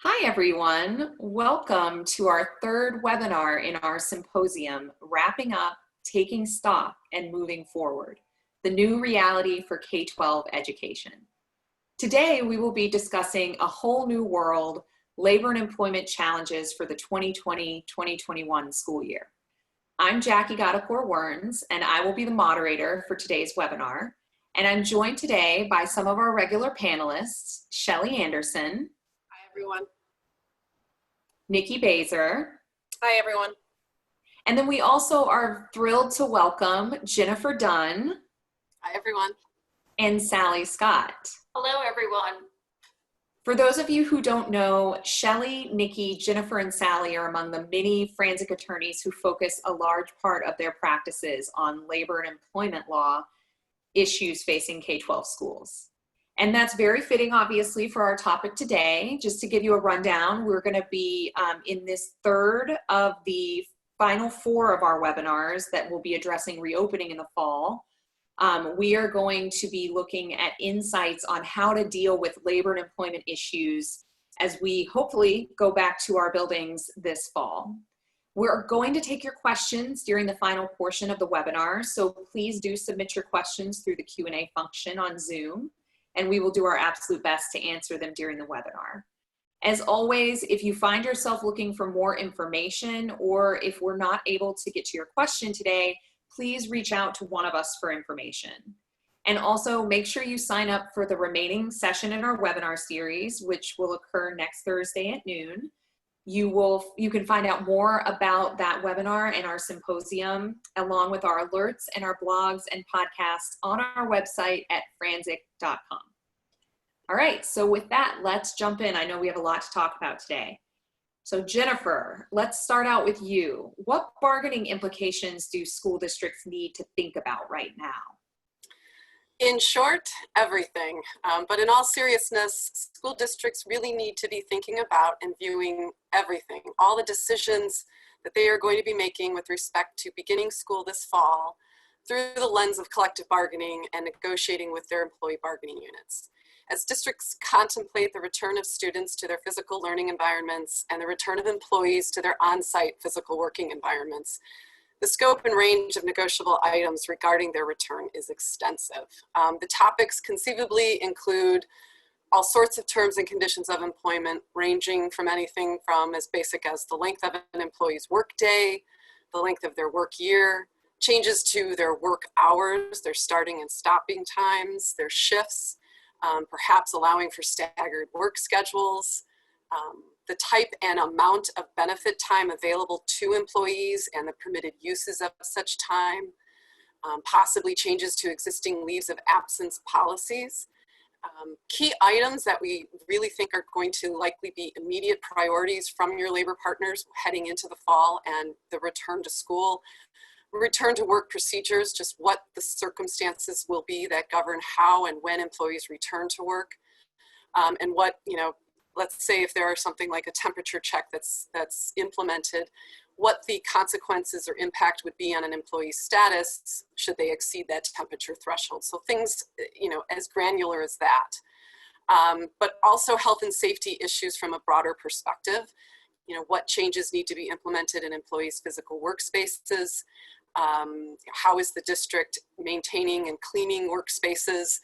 Hi, everyone. Welcome to our third webinar in our symposium, Wrapping Up, Taking Stock, and Moving Forward, the New Reality for K-12 Education. Today, we will be discussing a whole new world, labor and employment challenges for the 2020-2021 school year. I'm Jackie Gharapour Wernz, and I will be the moderator for today's webinar. And I'm joined today by some of our regular panelists, Shelli Anderson, Everyone. Nicki Bazer. Hi, everyone. And then we also are thrilled to welcome Jennifer Dunn. Hi, everyone. And Sally Scott. Hello, everyone. For those of you who don't know, Shelli, Nicki, Jennifer, and Sally are among the many Franczek attorneys who focus a large part of their practices on labor and employment law issues facing K-12 schools. And that's very fitting, obviously, for our topic today. Just to give you a rundown, we're going to be in this third of the final four of our webinars that will be addressing reopening in the fall. We are going to be looking at insights on how to deal with labor and employment issues as we hopefully go back to our buildings this fall. We're going to take your questions during the final portion of the webinar, so please do submit your questions through the Q&A function on Zoom, and we will do our absolute best to answer them during the webinar. As always, if you find yourself looking for more information, or if we're not able to get to your question today, please reach out to one of us for information. And also make sure you sign up for the remaining session in our webinar series, which will occur next Thursday at noon. You can find out more about that webinar and our symposium, along with our alerts and our blogs and podcasts on our website at franczek.com. All right, so with that, let's jump in. I know we have a lot to talk about today. So Jennifer, let's start out with you. What bargaining implications do school districts need to think about right now? In short, everything. But in all seriousness, school districts really need to be thinking about and viewing everything, all the decisions that they are going to be making with respect to beginning school this fall through the lens of collective bargaining and negotiating with their employee bargaining units. As districts contemplate the return of students to their physical learning environments and the return of employees to their on-site physical working environments, the scope and range of negotiable items regarding their return is extensive. The topics conceivably include all sorts of terms and conditions of employment, ranging from anything from as basic as the length of an employee's workday, the length of their work year, changes to their work hours, their starting and stopping times, their shifts, perhaps allowing for staggered work schedules, the type and amount of benefit time available to employees and the permitted uses of such time, possibly changes to existing leaves of absence policies. Key items that we really think are going to likely be immediate priorities from your labor partners heading into the fall and the return to school. Return to work procedures, just what the circumstances will be that govern how and when employees return to work, and what, let's say if there are something like a temperature check that's implemented, what the consequences or impact would be on an employee's status should they exceed that temperature threshold. So things, as granular as that. But also health and safety issues from a broader perspective. What changes need to be implemented in employees' physical workspaces? How is the district maintaining and cleaning workspaces?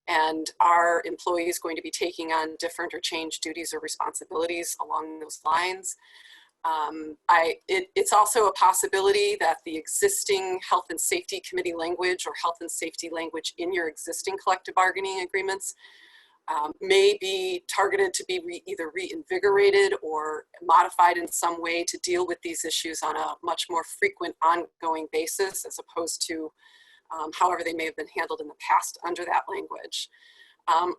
And are employees going to be taking on different or changed duties or responsibilities along those lines? It's also a possibility that the existing health and safety committee language or health and safety language in your existing collective bargaining agreements may be targeted to be either reinvigorated or modified in some way to deal with these issues on a much more frequent ongoing basis, as opposed to however they may have been handled in the past under that language.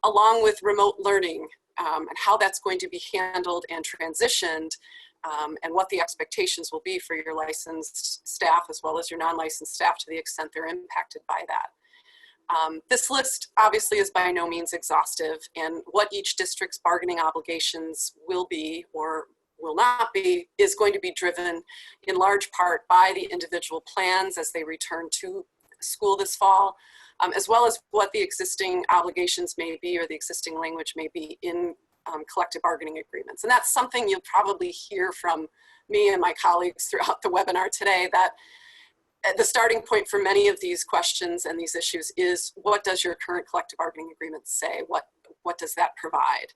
Along with remote learning and how that's going to be handled and transitioned, and what the expectations will be for your licensed staff as well as your non-licensed staff to the extent they're impacted by that. This list obviously is by no means exhaustive, and what each district's bargaining obligations will be or will not be is going to be driven in large part by the individual plans as they return to school this fall, as well as what the existing obligations may be or the existing language may be in collective bargaining agreements. And that's something you'll probably hear from me and my colleagues throughout the webinar today, that the starting point for many of these questions and these issues is, what does your current collective bargaining agreement say? What does that provide?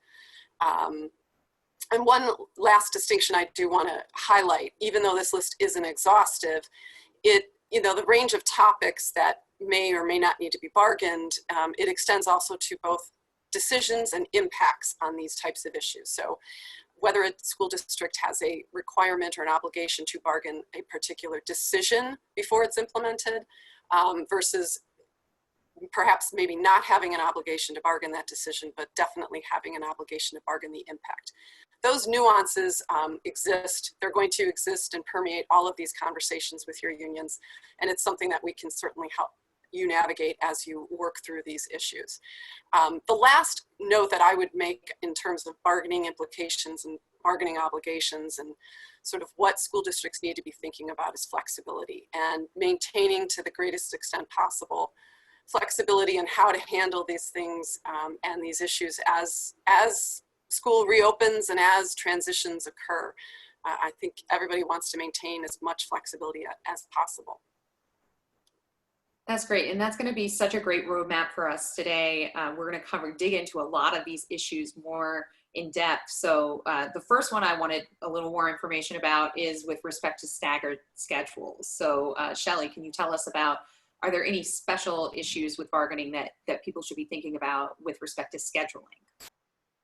And one last distinction I do want to highlight, even though this list isn't exhaustive, the range of topics that may or may not need to be bargained, it extends also to both decisions and impacts on these types of issues. So whether a school district has a requirement or an obligation to bargain a particular decision before it's implemented, versus perhaps maybe not having an obligation to bargain that decision, but definitely having an obligation to bargain the impact. Those nuances exist. They're going to exist and permeate all of these conversations with your unions. And it's something that we can certainly help you navigate as you work through these issues. The last note that I would make in terms of bargaining implications and bargaining obligations and sort of what school districts need to be thinking about is flexibility, and maintaining to the greatest extent possible flexibility in how to handle these things and these issues as school reopens and as transitions occur. I think everybody wants to maintain as much flexibility as possible. That's great. And that's going to be such a great roadmap for us today. We're going to dig into a lot of these issues more in depth. So the first one I wanted a little more information about is with respect to staggered schedules. So Shelli, can you tell us about, are there any special issues with bargaining that people should be thinking about with respect to scheduling?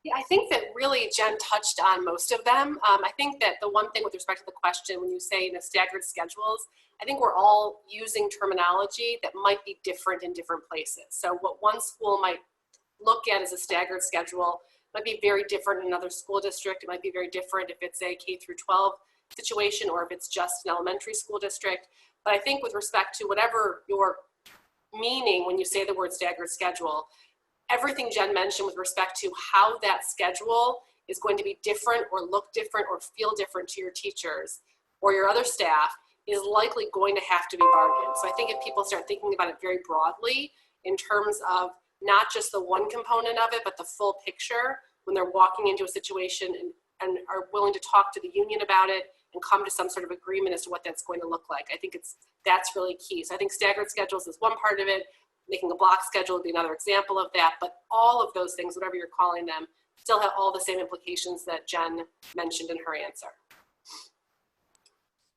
Yeah, I think that really Jen touched on most of them. I think that the one thing with respect to the question, when you say staggered schedules, I think we're all using terminology that might be different in different places. So what one school might look at as a staggered schedule might be very different in another school district. It might be very different if it's a K through 12 situation or if it's just an elementary school district. But I think with respect to whatever your meaning when you say the word staggered schedule, everything Jen mentioned with respect to how that schedule is going to be different or look different or feel different to your teachers or your other staff is likely going to have to be bargained. So I think if people start thinking about it very broadly in terms of not just the one component of it, but the full picture when they're walking into a situation and are willing to talk to the union about it and come to some sort of agreement as to what that's going to look like. I think that's really key. So I think staggered schedules is one part of it. Making a block schedule would be another example of that, but all of those things, whatever you're calling them, still have all the same implications that Jen mentioned in her answer.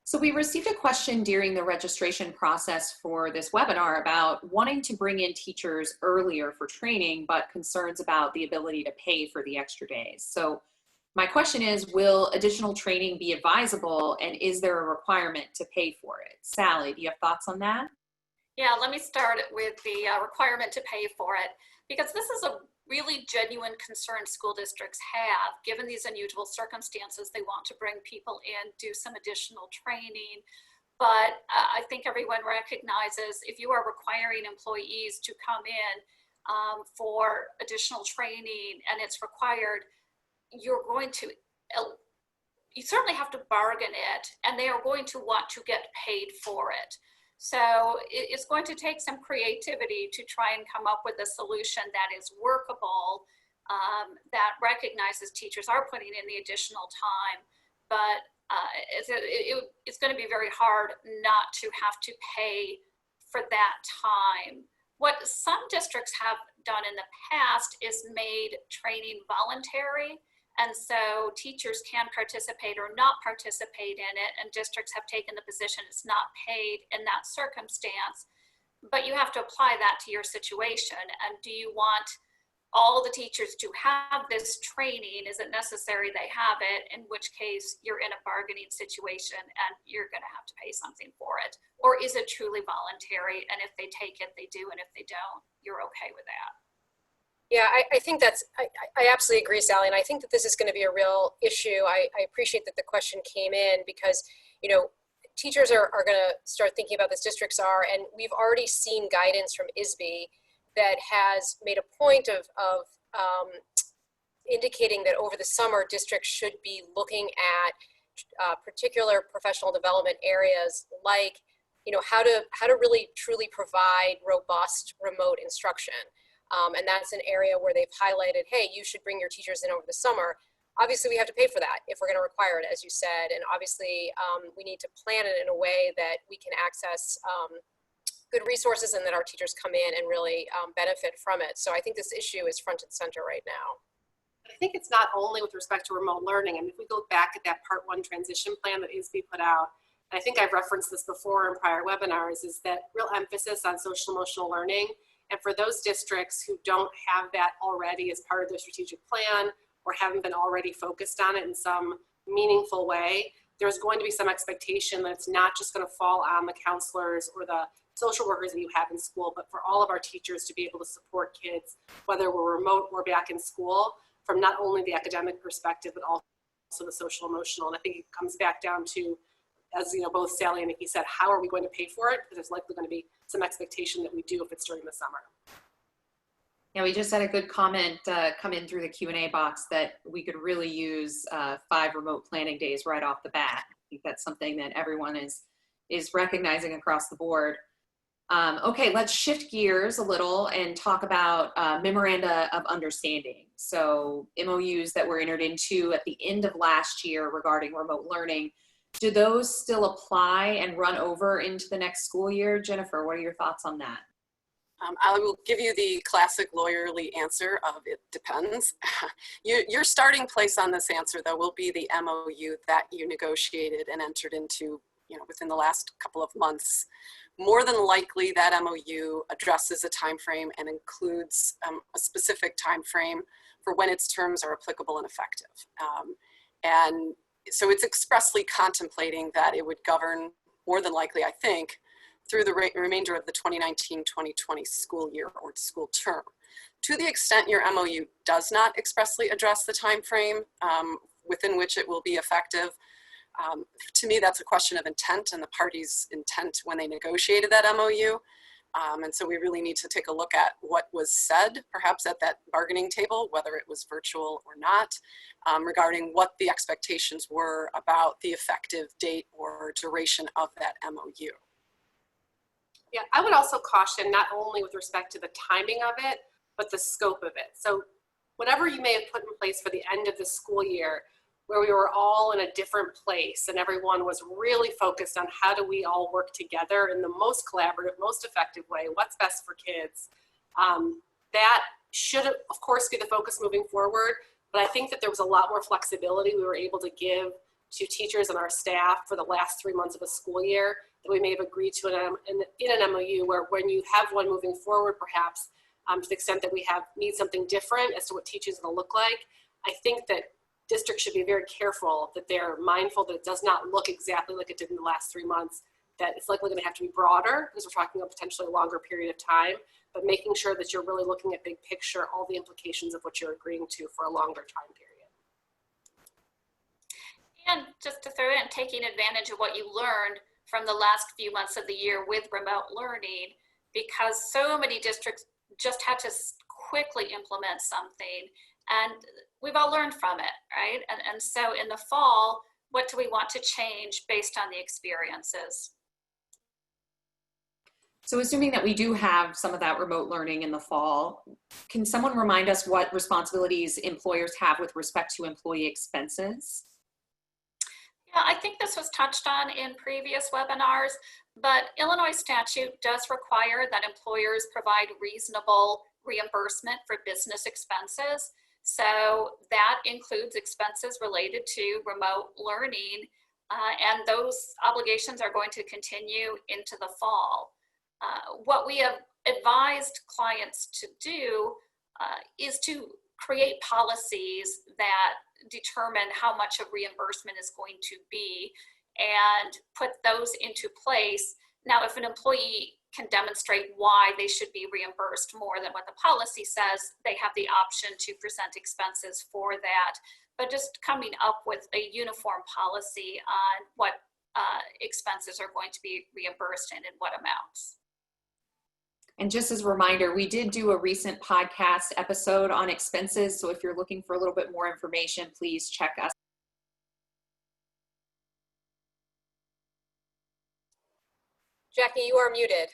So we received a question during the registration process for this webinar about wanting to bring in teachers earlier for training, but concerns about the ability to pay for the extra days. So my question is, will additional training be advisable, and is there a requirement to pay for it? Sally, do you have thoughts on that? Yeah, let me start with the requirement to pay for it, because this is a really genuine concern school districts have. Given these unusual circumstances, they want to bring people in, do some additional training. But I think everyone recognizes if you are requiring employees to come in for additional training and it's required, you certainly have to bargain it, and they are going to want to get paid for it. So it's going to take some creativity to try and come up with a solution that is workable, that recognizes teachers are putting in the additional time, but it's going to be very hard not to have to pay for that time. What some districts have done in the past is made training voluntary. And so teachers can participate or not participate in it, and districts have taken the position it's not paid in that circumstance. But you have to apply that to your situation. And do you want all the teachers to have this training? Is it necessary they have it? In which case you're in a bargaining situation and you're going to have to pay something for it. Or is it truly voluntary? And if they take it, they do. And if they don't, you're okay with that. Yeah, I think I absolutely agree, Sally, and I think that this is going to be a real issue. I appreciate that the question came in because, teachers are going to start thinking about this, districts are, and we've already seen guidance from ISB that has made a point of indicating that over the summer, districts should be looking at particular professional development areas like, how to really truly provide robust remote instruction. And that's an area where they've highlighted, hey, you should bring your teachers in over the summer. Obviously, we have to pay for that if we're going to require it, as you said. And obviously, we need to plan it in a way that we can access good resources and that our teachers come in and really benefit from it. So I think this issue is front and center right now. I think it's not only with respect to remote learning. And if we go back at that part 1 transition plan that ISB put out, and I think I've referenced this before in prior webinars, is that real emphasis on social emotional learning. And for those districts who don't have that already as part of their strategic plan or haven't been already focused on it in some meaningful way, there's going to be some expectation that it's not just going to fall on the counselors or the social workers that you have in school, but for all of our teachers to be able to support kids, whether we're remote or back in school, from not only the academic perspective, but also the social emotional. And I think it comes back down to, as you know, both Sally and Nicki said, how are we going to pay for it? Because there's likely going to be some expectation that we do if it's during the summer. Yeah, we just had a good comment come in through the Q&A box that we could really use 5 remote planning days right off the bat. I think that's something that everyone is recognizing across the board. Okay, let's shift gears a little and talk about memoranda of understanding. So MOUs that were entered into at the end of last year regarding remote learning. Do those still apply and run over into the next school year? Jennifer, what are your thoughts on that? I will give you the classic lawyerly answer of it depends. Your starting place on this answer, though, will be the MOU that you negotiated and entered into, within the last couple of months. More than likely, that MOU addresses a time frame and includes a specific time frame for when its terms are applicable and effective. And so it's expressly contemplating that it would govern, more than likely, I think, through the remainder of the 2019-2020 school year or school term. To the extent your MOU does not expressly address the time frame within which it will be effective, to me, that's a question of intent and the parties' intent when they negotiated that MOU. And so we really need to take a look at what was said, perhaps at that bargaining table, whether it was virtual or not, regarding what the expectations were about the effective date or duration of that MOU. Yeah, I would also caution not only with respect to the timing of it, but the scope of it. So whatever you may have put in place for the end of the school year, where we were all in a different place and everyone was really focused on how do we all work together in the most collaborative, most effective way, what's best for kids. That should, of course, be the focus moving forward, but I think that there was a lot more flexibility we were able to give to teachers and our staff for the last 3 months of a school year that we may have agreed to in an MOU, where when you have one moving forward, perhaps to the extent that we need something different as to what teaching is going to look like, I think that districts should be very careful that they're mindful that it does not look exactly like it did in the last 3 months, that it's likely going to have to be broader because we're talking about potentially a longer period of time, but making sure that you're really looking at big picture, all the implications of what you're agreeing to for a longer time period. And just to throw in, taking advantage of what you learned from the last few months of the year with remote learning, because so many districts just had to quickly implement something, and we've all learned from it, right? And so in the fall, what do we want to change based on the experiences? So assuming that we do have some of that remote learning in the fall, can someone remind us what responsibilities employers have with respect to employee expenses? Yeah, I think this was touched on in previous webinars, but Illinois statute does require that employers provide reasonable reimbursement for business expenses. So that includes expenses related to remote learning, and those obligations are going to continue into the fall. What we have advised clients to do is to create policies that determine how much a reimbursement is going to be and put those into place. Now, if an employee can demonstrate why they should be reimbursed more than what the policy says, they have the option to present expenses for that. But just coming up with a uniform policy on what expenses are going to be reimbursed and in what amounts. And just as a reminder, we did do a recent podcast episode on expenses. So if you're looking for a little bit more information, please check us. Jackie, you are muted.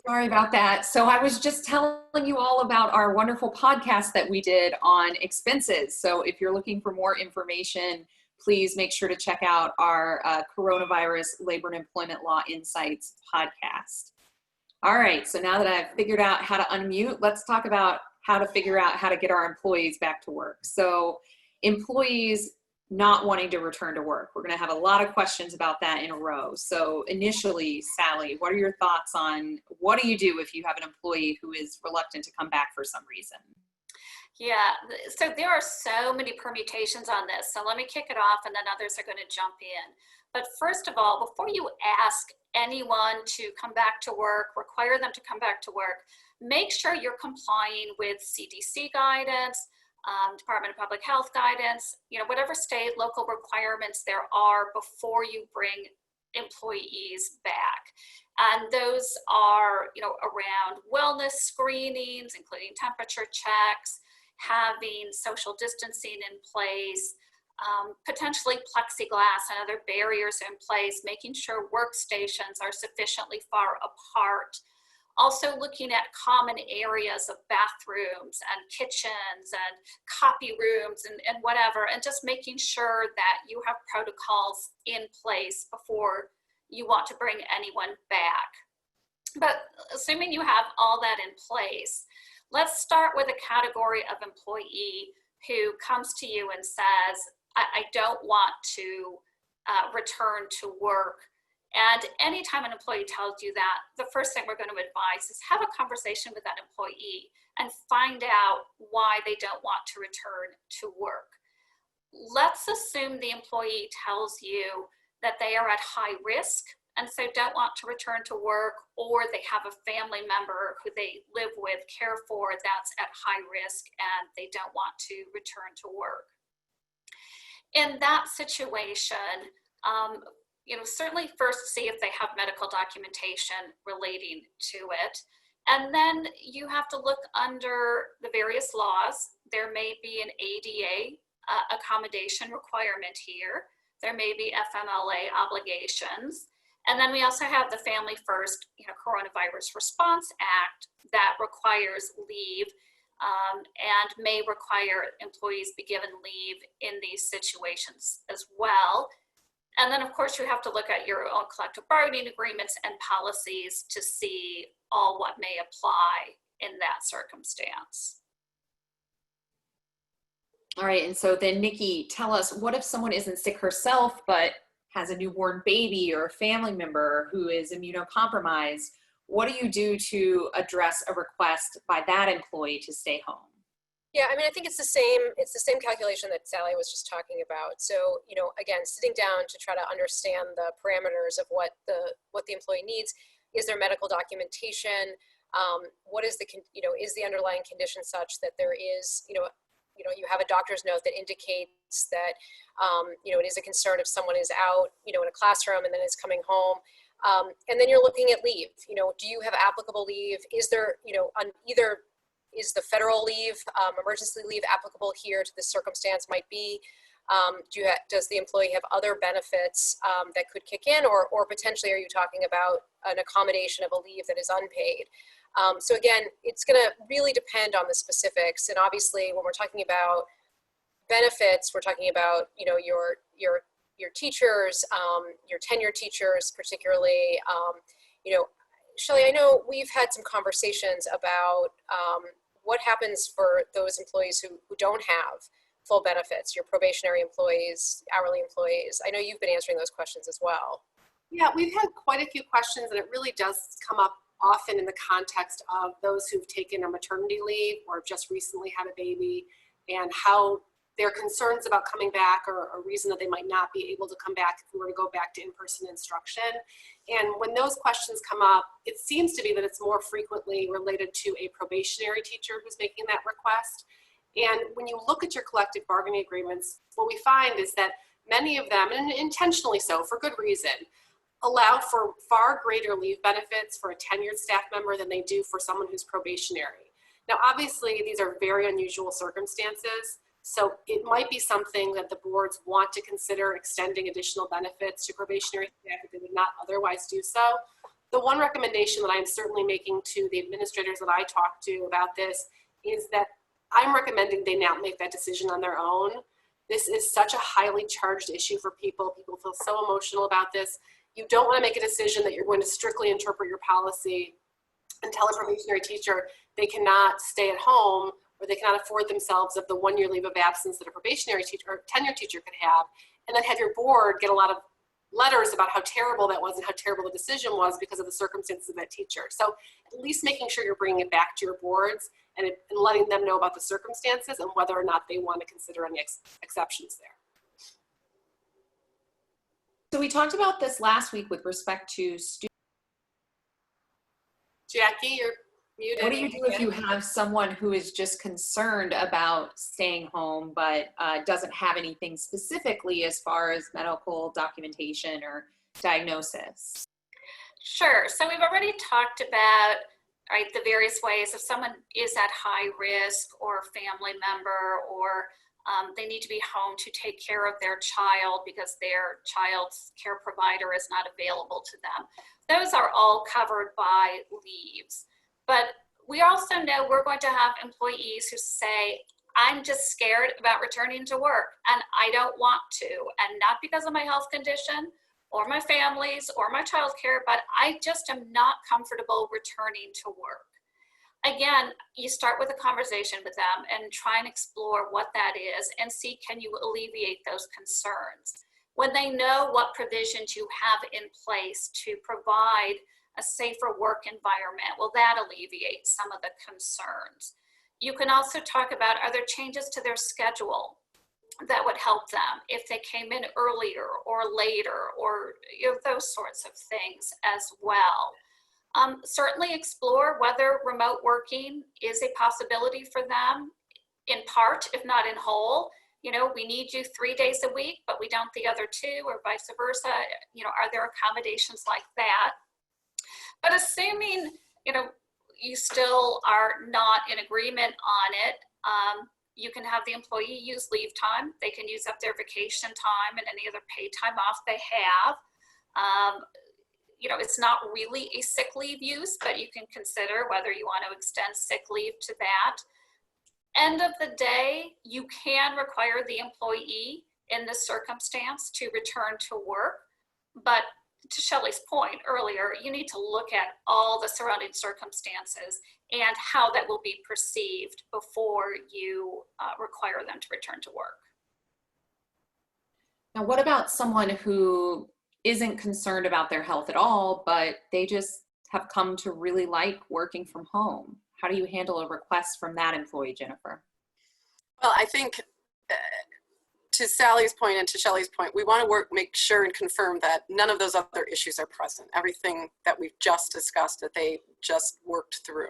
Sorry about that. So I was just telling you all about our wonderful podcast that we did on expenses. So if you're looking for more information, please make sure to check out our Coronavirus Labor and Employment Law Insights podcast. All right, so now that I've figured out how to unmute, let's talk about how to figure out how to get our employees back to work. So employees not wanting to return to work. We're going to have a lot of questions about that in a row. So initially, Sally, what are your thoughts on what do you do if you have an employee who is reluctant to come back for some reason? Yeah, so there are so many permutations on this. So let me kick it off and then others are going to jump in. But first of all, before you ask anyone to come back to work, require them to come back to work, make sure you're complying with CDC guidance, Department of Public Health guidance, whatever state, local requirements there are before you bring employees back. And those are, around wellness screenings, including temperature checks, having social distancing in place, potentially plexiglass and other barriers in place, making sure workstations are sufficiently far apart. Also looking at common areas of bathrooms and kitchens and copy rooms and whatever, and just making sure that you have protocols in place before you want to bring anyone back. But assuming you have all that in place, let's start with a category of employee who comes to you and says, I don't want to return to work. And anytime an employee tells you that, the first thing we're going to advise is have a conversation with that employee and find out why they don't want to return to work. Let's assume the employee tells you that they are at high risk and so don't want to return to work, or they have a family member who they live with, care for, that's at high risk and they don't want to return to work. In that situation, certainly first see if they have medical documentation relating to it. And then you have to look under the various laws. There may be an ADA accommodation requirement here. There may be FMLA obligations. And then we also have the Family First, Coronavirus Response Act that requires leave and may require employees be given leave in these situations as well. And then, of course, you have to look at your own collective bargaining agreements and policies to see all what may apply in that circumstance. All right, and so then Nicki, tell us, what if someone isn't sick herself, but has a newborn baby or a family member who is immunocompromised? What do you do to address a request by that employee to stay home? Yeah, I mean, I think it's the same calculation that Sally was just talking about. So, again, sitting down to try to understand the parameters of what the employee needs. Is there medical documentation? What is is the underlying condition such that there is, you have a doctor's note that indicates that, it is a concern if someone is out, in a classroom and then is coming home. And then you're looking at leave. Do you have applicable leave? Is there, on either, is the federal leave, emergency leave applicable here to this circumstance might be? Does the employee have other benefits that could kick in, or potentially are you talking about an accommodation of a leave that is unpaid? So again, it's going to really depend on the specifics. And obviously, when we're talking about benefits, we're talking about your teachers, your tenured teachers, particularly. Shelli, I know we've had some conversations about what happens for those employees who don't have full benefits, your probationary employees, hourly employees. I know you've been answering those questions as well. Yeah, we've had quite a few questions, and it really does come up often in the context of those who've taken a maternity leave or just recently had a baby, and how their concerns about coming back or a reason that they might not be able to come back if we were to go back to in-person instruction. And when those questions come up, it seems to be that it's more frequently related to a probationary teacher who's making that request. And when you look at your collective bargaining agreements, what we find is that many of them, and intentionally so for good reason, allow for far greater leave benefits for a tenured staff member than they do for someone who's probationary. Now, obviously, these are very unusual circumstances. So it might be something that the boards want to consider extending additional benefits to probationary staff if they would not otherwise do so. The one recommendation that I'm certainly making to the administrators that I talk to about this is that I'm recommending they not make that decision on their own. This is such a highly charged issue for people. People feel so emotional about this. You don't want to make a decision that you're going to strictly interpret your policy and tell a probationary teacher they cannot stay at home or they cannot afford themselves of the 1 year leave of absence that a probationary teacher or tenure teacher could have, and then have your board get a lot of letters about how terrible that was and how terrible the decision was because of the circumstances of that teacher. So at least making sure you're bringing it back to your boards and letting them know about the circumstances and whether or not they want to consider any exceptions there. So we talked about this last week with respect to students. Jackie, you're muted. What do you do if you have someone who is just concerned about staying home but doesn't have anything specifically as far as medical documentation or diagnosis? Sure. So we've already talked about, right, the various ways if someone is at high risk or a family member or they need to be home to take care of their child because their child's care provider is not available to them. Those are all covered by leaves. But we also know we're going to have employees who say, I'm just scared about returning to work and I don't want to, and not because of my health condition or my family's or my childcare, but I just am not comfortable returning to work. Again, you start with a conversation with them and try and explore what that is and see, can you alleviate those concerns? When they know what provisions you have in place to provide a safer work environment, will that alleviate some of the concerns? You can also talk about, are there changes to their schedule that would help them if they came in earlier or later, or those sorts of things as well. Certainly explore whether remote working is a possibility for them, in part, if not in whole. We need you 3 days a week, but we don't the other 2, or vice versa. Are there accommodations like that? But assuming, you still are not in agreement on it, you can have the employee use leave time. They can use up their vacation time and any other paid time off they have. It's not really a sick leave use, but you can consider whether you want to extend sick leave to that. End of the day, you can require the employee in this circumstance to return to work, but to Shelli's point earlier, you need to look at all the surrounding circumstances and how that will be perceived before you require them to return to work. Now, what about someone who isn't concerned about their health at all, but they just have come to really like working from home? How do you handle a request from that employee, Jennifer? Well, I think to Sally's point and to Shelli's point, we want to make sure and confirm that none of those other issues are present. Everything that we've just discussed, that they just worked through,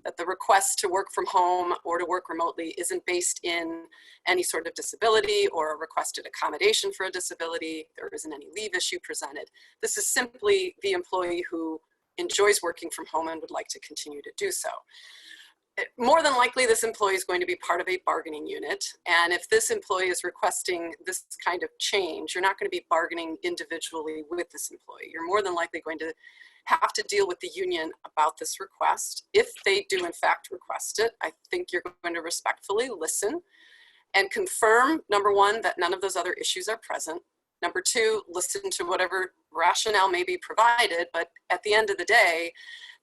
that the request to work from home or to work remotely isn't based in any sort of disability or a requested accommodation for a disability. There isn't any leave issue presented. This is simply the employee who enjoys working from home and would like to continue to do so. More than likely, this employee is going to be part of a bargaining unit. And if this employee is requesting this kind of change, you're not going to be bargaining individually with this employee. You're more than likely going to have to deal with the union about this request. If they do in fact request it, I think you're going to respectfully listen and confirm, number one, that none of those other issues are present. Number two, listen to whatever rationale may be provided, but at the end of the day,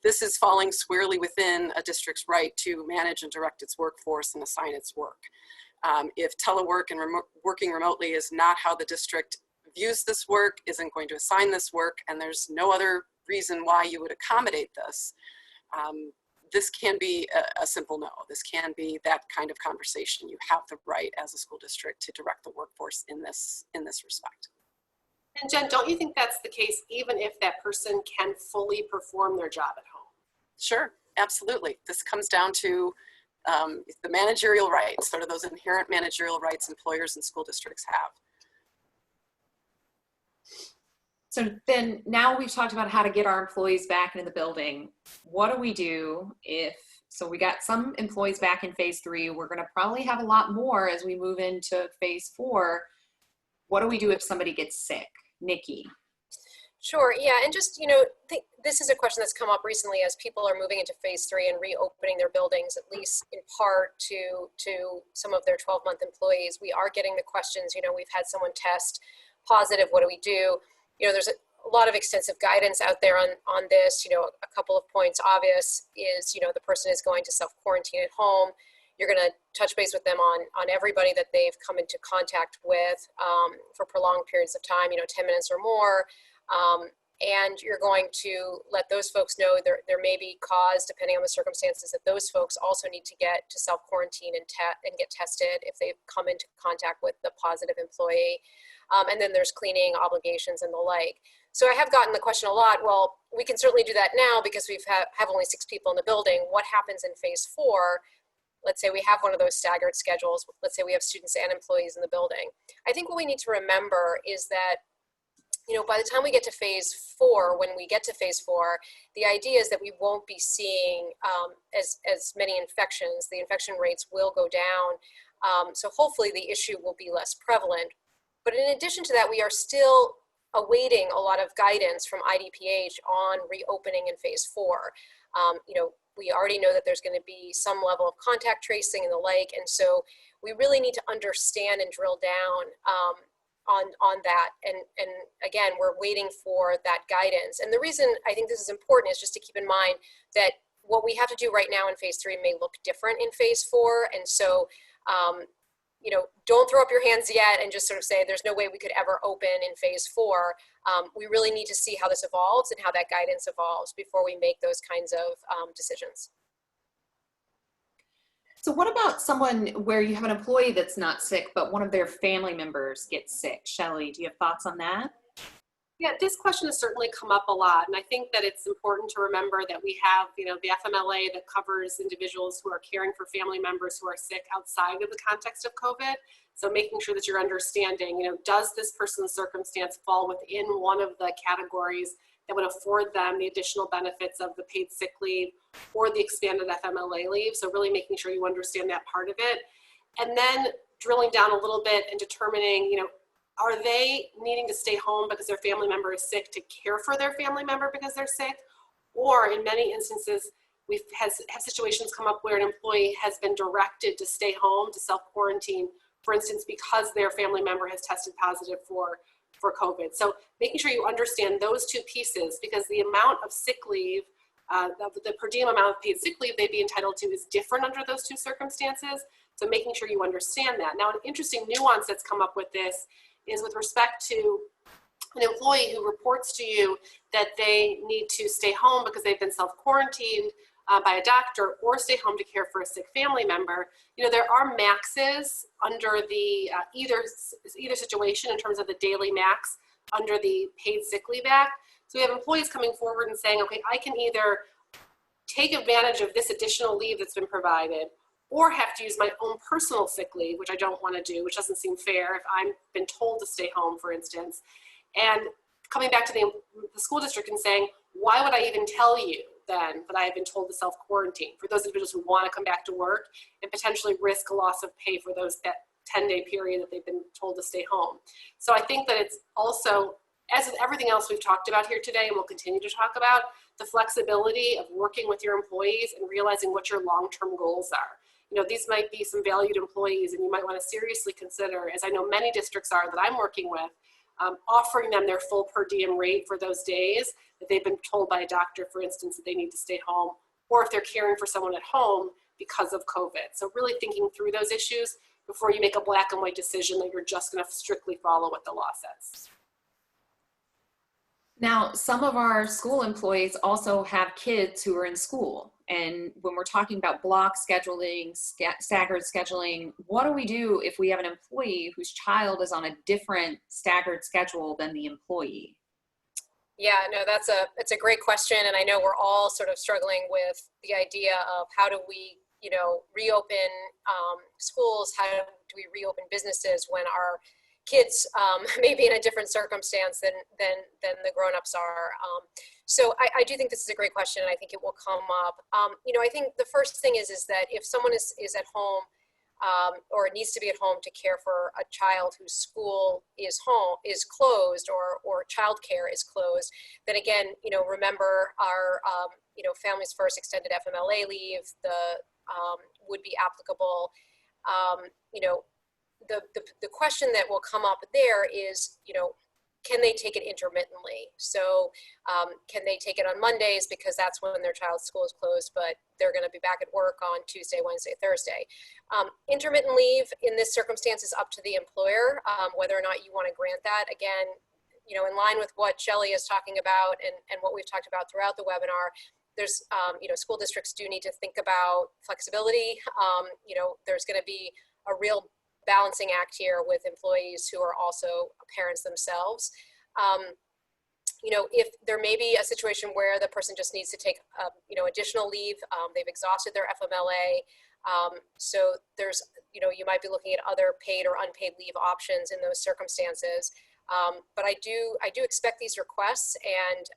this is falling squarely within a district's right to manage and direct its workforce and assign its work. If telework and working remotely is not how the district views this work, isn't going to assign this work, and there's no other reason why you would accommodate this, this can be a simple no. This can be that kind of conversation. You have the right as a school district to direct the workforce in this respect. And Jen, don't you think that's the case even if that person can fully perform their job at home? Sure, absolutely. This comes down to the managerial rights, sort of those inherent managerial rights employers and school districts have. So then now we've talked about how to get our employees back into the building. What do we do if, so we got some employees back in phase 3, we're gonna probably have a lot more as we move into phase 4. What do we do if somebody gets sick? Nicki. Sure. Yeah. And just, this is a question that's come up recently as people are moving into phase 3 and reopening their buildings, at least in part to some of their 12-month employees. We are getting the questions, we've had someone test positive. What do we do? There's a lot of extensive guidance out there on this. A couple of points obvious is, the person is going to self-quarantine at home. You're going to touch base with them on everybody that they've come into contact with for prolonged periods of time, 10 minutes or more. And you're going to let those folks know there may be cause, depending on the circumstances, that those folks also need to get to self-quarantine and get tested if they've come into contact with the positive employee. And then there's cleaning obligations and the like. So I have gotten the question a lot, well, we can certainly do that now because we have only 6 people in the building. What happens in phase 4? Let's say we have one of those staggered schedules. Let's say we have students and employees in the building. I think what we need to remember is that by the time we get to phase 4, when we get to phase 4, the idea is that we won't be seeing as many infections. The infection rates will go down. So hopefully the issue will be less prevalent. But in addition to that, we are still awaiting a lot of guidance from IDPH on reopening in phase 4. We already know that there's going to be some level of contact tracing and the like. And so we really need to understand and drill down on that. And again, we're waiting for that guidance. And the reason I think this is important is just to keep in mind that what we have to do right now in phase 3 may look different in phase 4. And so, don't throw up your hands yet and just sort of say there's no way we could ever open in phase 4. We really need to see how this evolves and how that guidance evolves before we make those kinds of decisions. So what about someone where you have an employee that's not sick, but one of their family members gets sick? Shelli, do you have thoughts on that? Yeah, this question has certainly come up a lot. And I think that it's important to remember that we have, the FMLA that covers individuals who are caring for family members who are sick outside of the context of COVID. So making sure that you're understanding, does this person's circumstance fall within one of the categories that would afford them the additional benefits of the paid sick leave or the expanded FMLA leave. So really making sure you understand that part of it. And then drilling down a little bit and determining, are they needing to stay home because their family member is sick to care for their family member because they're sick? Or in many instances, we've have situations come up where an employee has been directed to stay home, to self-quarantine, for instance, because their family member has tested positive for COVID. So making sure you understand those two pieces, because the amount of sick leave, the per diem amount of paid sick leave they'd be entitled to is different under those two circumstances. So making sure you understand that. Now, an interesting nuance that's come up with this is with respect to an employee who reports to you that they need to stay home because they've been self-quarantined by a doctor or stay home to care for a sick family member. There are maxes under the either situation in terms of the daily max under the paid sick leave act. So we have employees coming forward and saying, okay, I can either take advantage of this additional leave that's been provided or have to use my own personal sick leave, which I don't want to do, which doesn't seem fair if I've been told to stay home, for instance. And coming back to the school district and saying, why would I even tell you then that I have been told to self-quarantine for those individuals who want to come back to work and potentially risk a loss of pay for that 10-day period that they've been told to stay home. So I think that it's also, as with everything else we've talked about here today and we'll continue to talk about, the flexibility of working with your employees and realizing what your long-term goals are. These might be some valued employees and you might want to seriously consider, as I know many districts are that I'm working with, offering them their full per diem rate for those days that they've been told by a doctor, for instance, that they need to stay home, or if they're caring for someone at home because of COVID. So really thinking through those issues before you make a black and white decision that you're just going to strictly follow what the law says. Now, some of our school employees also have kids who are in school. And when we're talking about block scheduling, staggered scheduling, what do we do if we have an employee whose child is on a different staggered schedule than the employee? Yeah, no, it's a great question. And I know we're all sort of struggling with the idea of how do we, reopen schools, how do we reopen businesses when our kids may be in a different circumstance than the grown-ups are. So I do think this is a great question, and I think it will come up. I think the first thing is that if someone is at home or needs to be at home to care for a child whose school is closed, or childcare is closed, then again, remember our, Families First extended FMLA leave, would be applicable. The question that will come up there is, can they take it intermittently? So can they take it on Mondays because that's when their child's school is closed, but they're going to be back at work on Tuesday, Wednesday, Thursday. Intermittent leave in this circumstance is up to the employer, whether or not you want to grant that. Again, in line with what Shelli is talking about and what we've talked about throughout the webinar, there's, school districts do need to think about flexibility. There's going to be a real balancing act here with employees who are also parents themselves. If there may be a situation where the person just needs to take, additional leave, they've exhausted their FMLA. So there's, you might be looking at other paid or unpaid leave options in those circumstances. But I do expect these requests, and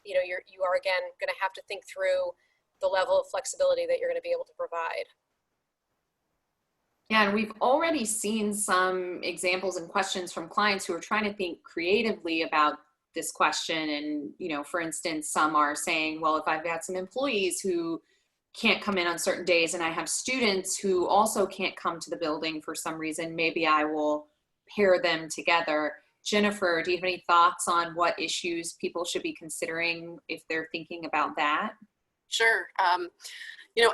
you are again going to have to think through the level of flexibility that you're going to be able to provide. Yeah, and we've already seen some examples and questions from clients who are trying to think creatively about this question. And, for instance, some are saying, well, if I've got some employees who can't come in on certain days and I have students who also can't come to the building for some reason, maybe I will pair them together. Jennifer, do you have any thoughts on what issues people should be considering if they're thinking about that? Sure.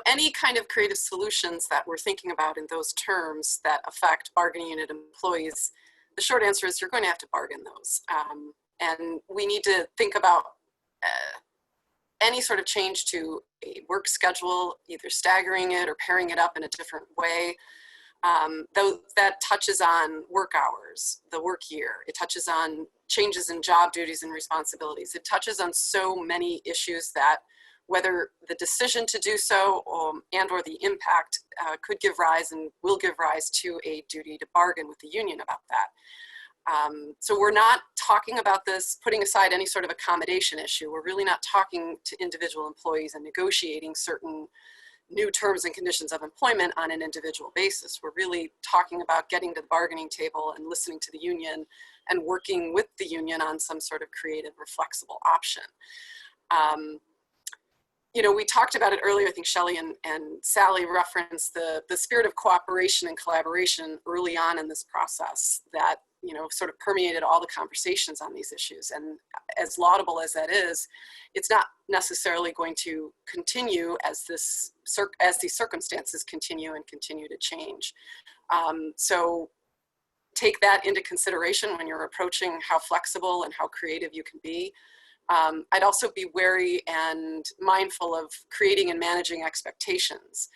Any kind of creative solutions that we're thinking about in those terms that affect bargaining unit employees, the short answer is you're going to have to bargain those. And we need to think about any sort of change to a work schedule, either staggering it or pairing it up in a different way. Though that touches on work hours, the work year. It touches on changes in job duties and responsibilities. It touches on so many issues that whether the decision to do so and or the impact could give rise and will give rise to a duty to bargain with the union about that. So we're not talking about this, putting aside any sort of accommodation issue. We're really not talking to individual employees and negotiating certain new terms and conditions of employment on an individual basis. We're really talking about getting to the bargaining table and listening to the union and working with the union on some sort of creative or flexible option. We talked about it earlier. I think Shelli and Sally referenced the spirit of cooperation and collaboration early on in this process that, sort of permeated all the conversations on these issues. And as laudable as that is, it's not necessarily going to continue as these circumstances continue to change. So take that into consideration when you're approaching how flexible and how creative you can be. I'd also be wary and mindful of creating and managing expectations.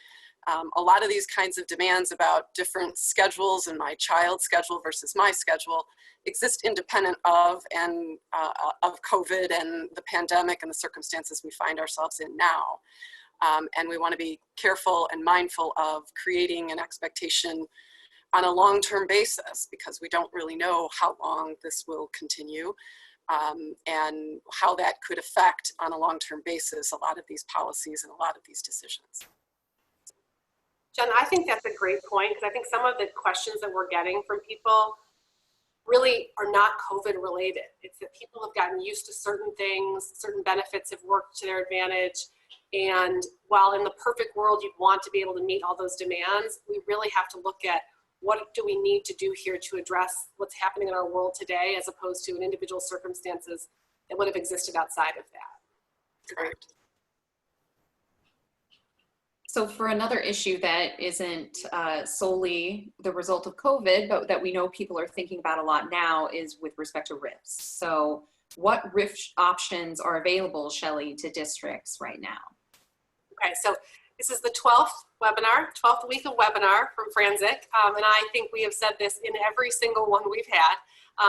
A lot of these kinds of demands about different schedules and my child's schedule versus my schedule exist independent of COVID and the pandemic and the circumstances we find ourselves in now. And we want to be careful and mindful of creating an expectation on a long-term basis, because we don't really know how long this will continue. And how that could affect on a long-term basis a lot of these policies and a lot of these decisions. Jen, I think that's a great point, because I think some of the questions that we're getting from people really are not COVID related. It's that people have gotten used to certain things, certain benefits have worked to their advantage. And while in the perfect world you'd want to be able to meet all those demands, we really have to look at what do we need to do here to address what's happening in our world today, as opposed to an individual circumstances that would have existed outside of that. Correct. So for another issue that isn't solely the result of COVID, but that we know people are thinking about a lot now, is with respect to RIFs. So what RIF options are available, Shelli, to districts right now? Okay, so this is the 12th week of webinar from Franczek. And I think we have said this in every single one we've had,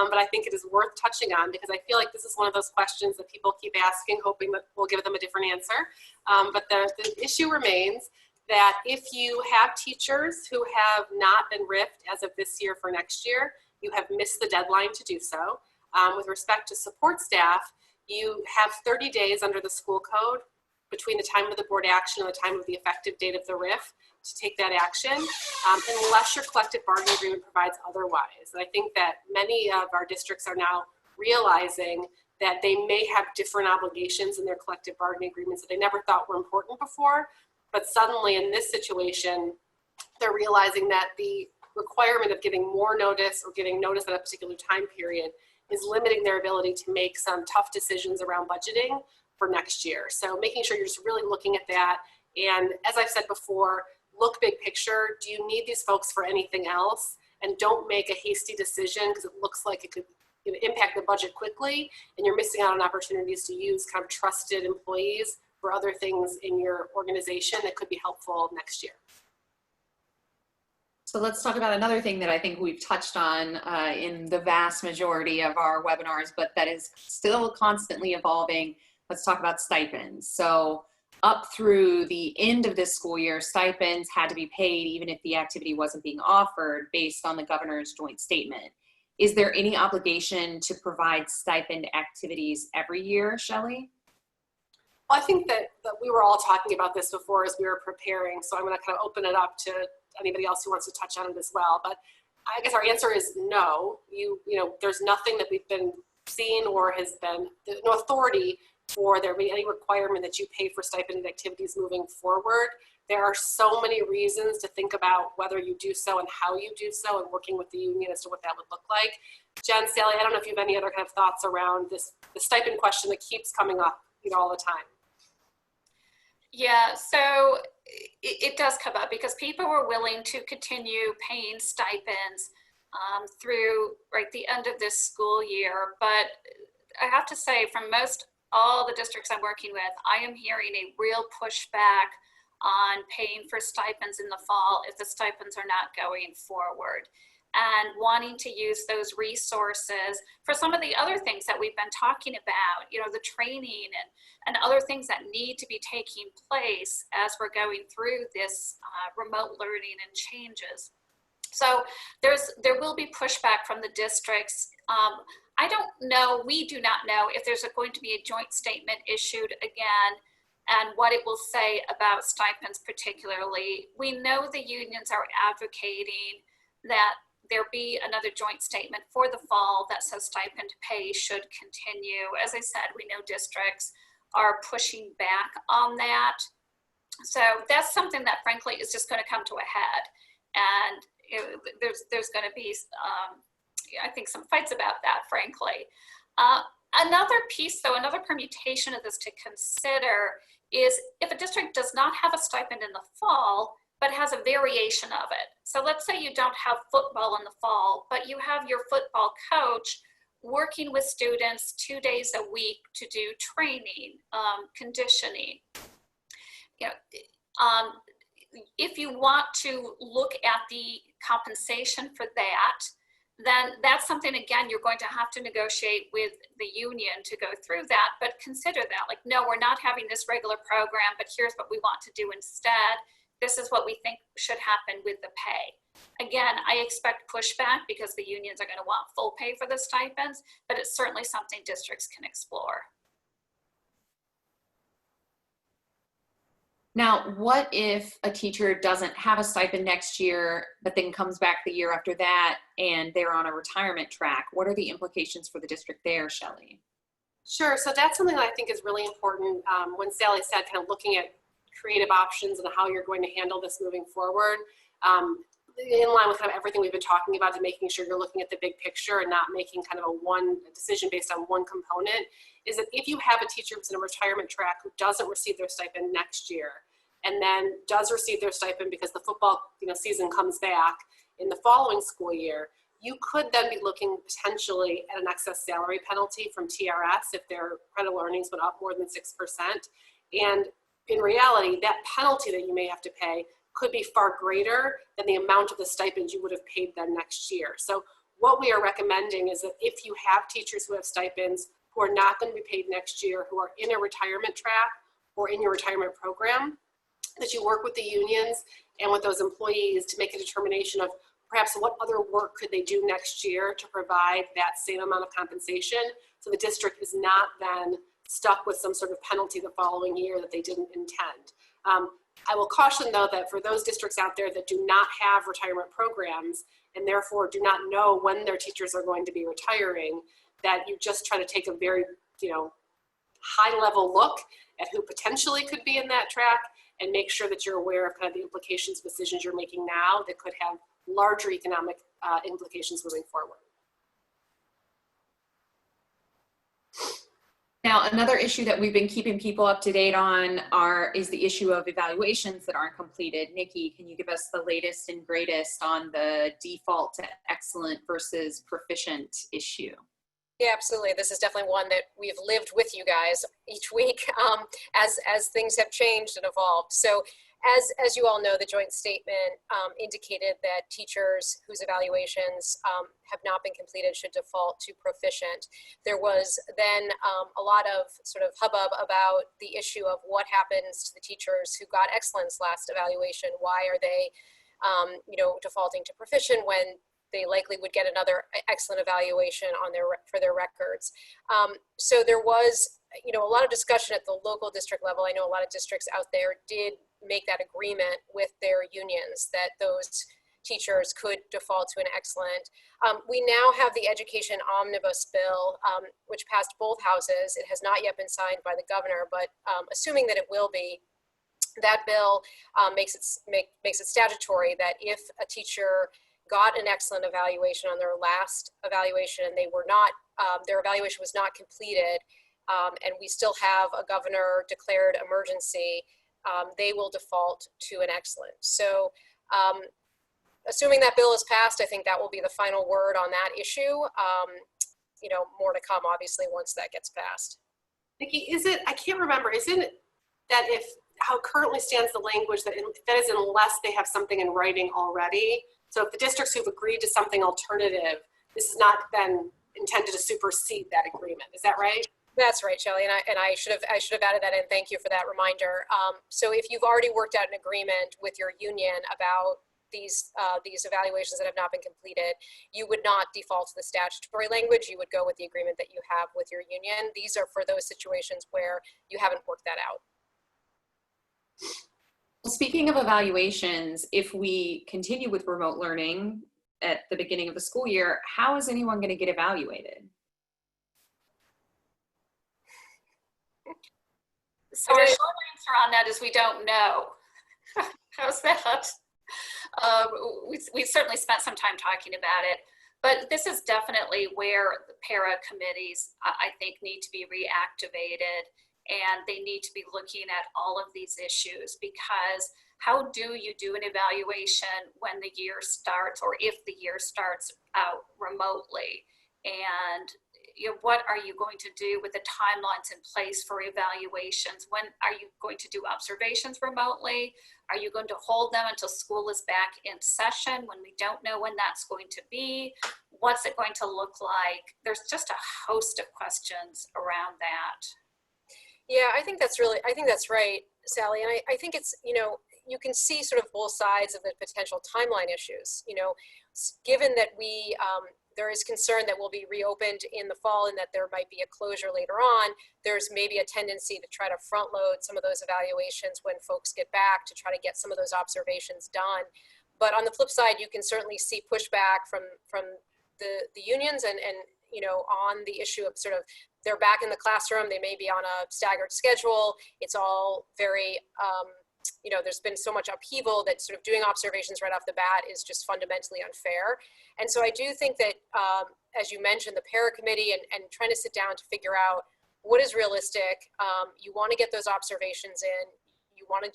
but I think it is worth touching on, because I feel like this is one of those questions that people keep asking, hoping that we'll give them a different answer. But the issue remains that if you have teachers who have not been RIF'd as of this year for next year, you have missed the deadline to do so. With respect to support staff, you have 30 days under the school code between the time of the board action and the time of the effective date of the RIF to take that action, unless your collective bargaining agreement provides otherwise. And I think that many of our districts are now realizing that they may have different obligations in their collective bargaining agreements that they never thought were important before, but suddenly in this situation, they're realizing that the requirement of giving more notice or giving notice at a particular time period is limiting their ability to make some tough decisions around budgeting for next year. So making sure you're just really looking at that. And as I've said before, look big picture. Do you need these folks for anything else? And don't make a hasty decision because it looks like it could impact the budget quickly and you're missing out on opportunities to use kind of trusted employees for other things in your organization that could be helpful next year. So let's talk about another thing that I think we've touched on in the vast majority of our webinars, but that is still constantly evolving. Let's talk about stipends. So up through the end of this school year, stipends had to be paid even if the activity wasn't being offered based on the governor's joint statement. Is there any obligation to provide stipend activities every year, Shelli? Well, I think that we were all talking about this before as we were preparing, so I'm going to kind of open it up to anybody else who wants to touch on it as well. But I guess our answer is no. You know, there's nothing that we've been seeing or has been no authority for there be any requirement that you pay for stipend activities moving forward. There are so many reasons to think about whether you do so and how you do so, and working with the union as to what that would look like. Jen, Sally, I don't know if you have any other kind of thoughts around the stipend question that keeps coming up, all the time. Yeah, so it does come up because people were willing to continue paying stipends through the end of this school year. But I have to say, from all the districts I'm working with, I am hearing a real pushback on paying for stipends in the fall if the stipends are not going forward, and wanting to use those resources for some of the other things that we've been talking about, the training and other things that need to be taking place as we're going through this remote learning and changes. So there will be pushback from the districts. I don't know, we do not know if there's going to be a joint statement issued again and what it will say about stipends particularly. We know the unions are advocating that there be another joint statement for the fall that says stipend pay should continue. As I said, we know districts are pushing back on that. So that's something that frankly is just going to come to a head. And there's going to be, I think, some fights about that, frankly. Another piece, though, another permutation of this to consider is if a district does not have a stipend in the fall, but has a variation of it. So let's say you don't have football in the fall, but you have your football coach working with students 2 days a week to do training, conditioning. If you want to look at the compensation for that, then that's something, again, you're going to have to negotiate with the union to go through that, but consider that, like, no, we're not having this regular program, but here's what we want to do instead. This is what we think should happen with the pay. Again, I expect pushback because the unions are going to want full pay for the stipends, but it's certainly something districts can explore. Now, what if a teacher doesn't have a stipend next year, but then comes back the year after that and they're on a retirement track? What are the implications for the district there, Shelli? Sure, so that's something that I think is really important when Sally said kind of looking at creative options and how you're going to handle this moving forward. In line with kind of everything we've been talking about, to making sure you're looking at the big picture and not making kind of a decision based on one component, is that if you have a teacher who's in a retirement track who doesn't receive their stipend next year and then does receive their stipend because the football season comes back in the following school year, you could then be looking potentially at an excess salary penalty from TRS if their credit earnings went up more than 6%. And in reality, that penalty that you may have to pay could be far greater than the amount of the stipend you would have paid them next year. So what we are recommending is that if you have teachers who have stipends who are not going to be paid next year, who are in a retirement track or in your retirement program, that you work with the unions and with those employees to make a determination of perhaps what other work could they do next year to provide that same amount of compensation, so the district is not then stuck with some sort of penalty the following year that they didn't intend. I will caution, though, that for those districts out there that do not have retirement programs and therefore do not know when their teachers are going to be retiring, that you just try to take a very, high-level look at who potentially could be in that track and make sure that you're aware of kind of the implications of decisions you're making now that could have larger economic implications moving forward. Now, another issue that we've been keeping people up to date on is the issue of evaluations that aren't completed. Nicki, can you give us the latest and greatest on the default to excellent versus proficient issue? Yeah, absolutely. This is definitely one that we've lived with you guys each week as things have changed and evolved. So as you all know, the joint statement indicated that teachers whose evaluations have not been completed should default to proficient. There was then a lot of sort of hubbub about the issue of what happens to the teachers who got excellence last evaluation. Why are they, defaulting to proficient when they likely would get another excellent evaluation on for their records. So there was, a lot of discussion at the local district level. I know a lot of districts out there did make that agreement with their unions that those teachers could default to an excellent. We now have the Education Omnibus Bill, which passed both houses. It has not yet been signed by the governor, but assuming that it will be, that bill makes it statutory that if a teacher got an excellent evaluation on their last evaluation and they were not, their evaluation was not completed, and we still have a governor declared emergency, they will default to an excellent. So assuming that bill is passed, I think that will be the final word on that issue. More to come, obviously, once that gets passed. Nicki, I can't remember, isn't it that how currently stands the language that is unless they have something in writing already? So if the districts who've agreed to something alternative, this is not then intended to supersede that agreement. Is that right? That's right, Shelli, and I should have added that in. Thank you for that reminder. So if you've already worked out an agreement with your union about these evaluations that have not been completed, you would not default to the statutory language. You would go with the agreement that you have with your union. These are for those situations where you haven't worked that out. Speaking of evaluations, if we continue with remote learning at the beginning of the school year, how is anyone going to get evaluated? So our short answer on that is we don't know. How's that? We certainly spent some time talking about it, but this is definitely where the para committees, I think, need to be reactivated. And they need to be looking at all of these issues, because how do you do an evaluation when the year starts, or if the year starts out remotely? And what are you going to do with the timelines in place for evaluations? When are you going to do observations remotely? Are you going to hold them until school is back in session when we don't know when that's going to be? What's it going to look like? There's just a host of questions around that. Yeah, I think that's right, Sally. And I think it's, you can see sort of both sides of the potential timeline issues. Given that there is concern that we'll be reopened in the fall and that there might be a closure later on, there's maybe a tendency to try to front load some of those evaluations when folks get back to try to get some of those observations done. But on the flip side, you can certainly see pushback from the unions and on the issue of sort of, they're back in the classroom, they may be on a staggered schedule. It's all very, there's been so much upheaval that sort of doing observations right off the bat is just fundamentally unfair. And so I do think that, as you mentioned, the para committee and trying to sit down to figure out what is realistic. You want to get those observations in. You want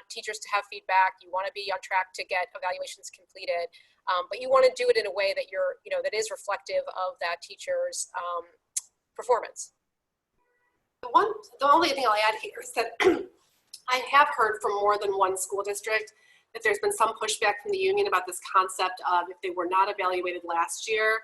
teachers to have feedback. You want to be on track to get evaluations completed. But you want to do it in a way that that is reflective of that teacher's performance. The only thing I'll add here is that I have heard from more than one school district that there's been some pushback from the union about this concept of if they were not evaluated last year,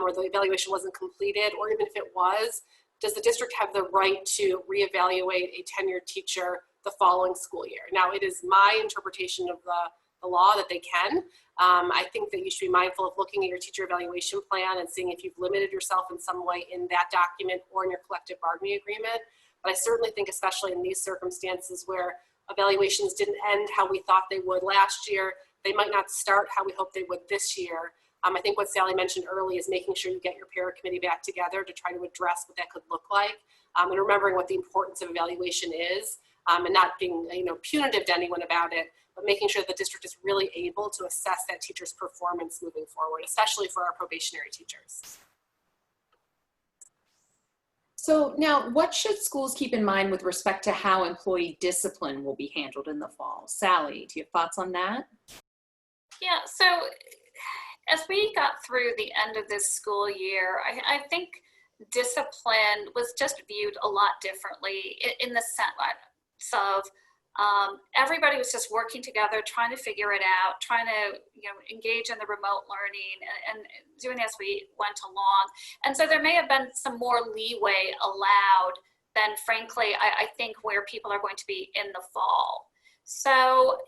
or the evaluation wasn't completed, or even if it was, does the district have the right to reevaluate a tenured teacher the following school year? Now, it is my interpretation of the law that they can, I think that you should be mindful of looking at your teacher evaluation plan and seeing if you've limited yourself in some way in that document or in your collective bargaining agreement. But I certainly think, especially in these circumstances where evaluations didn't end how we thought they would last year, they might not start how we hope they would this year. I think what Sally mentioned early is making sure you get your para committee back together to try to address what that could look like, and remembering what the importance of evaluation is, and not being punitive to anyone about it, but making sure the district is really able to assess that teacher's performance moving forward, especially for our probationary teachers. So now, what should schools keep in mind with respect to how employee discipline will be handled in the fall? Sally, do you have thoughts on that? Yeah, so as we got through the end of this school year, I think discipline was just viewed a lot differently in the sense of everybody was just working together, trying to figure it out, trying to engage in the remote learning and doing as we went along. And so there may have been some more leeway allowed than, frankly, I think where people are going to be in the fall. So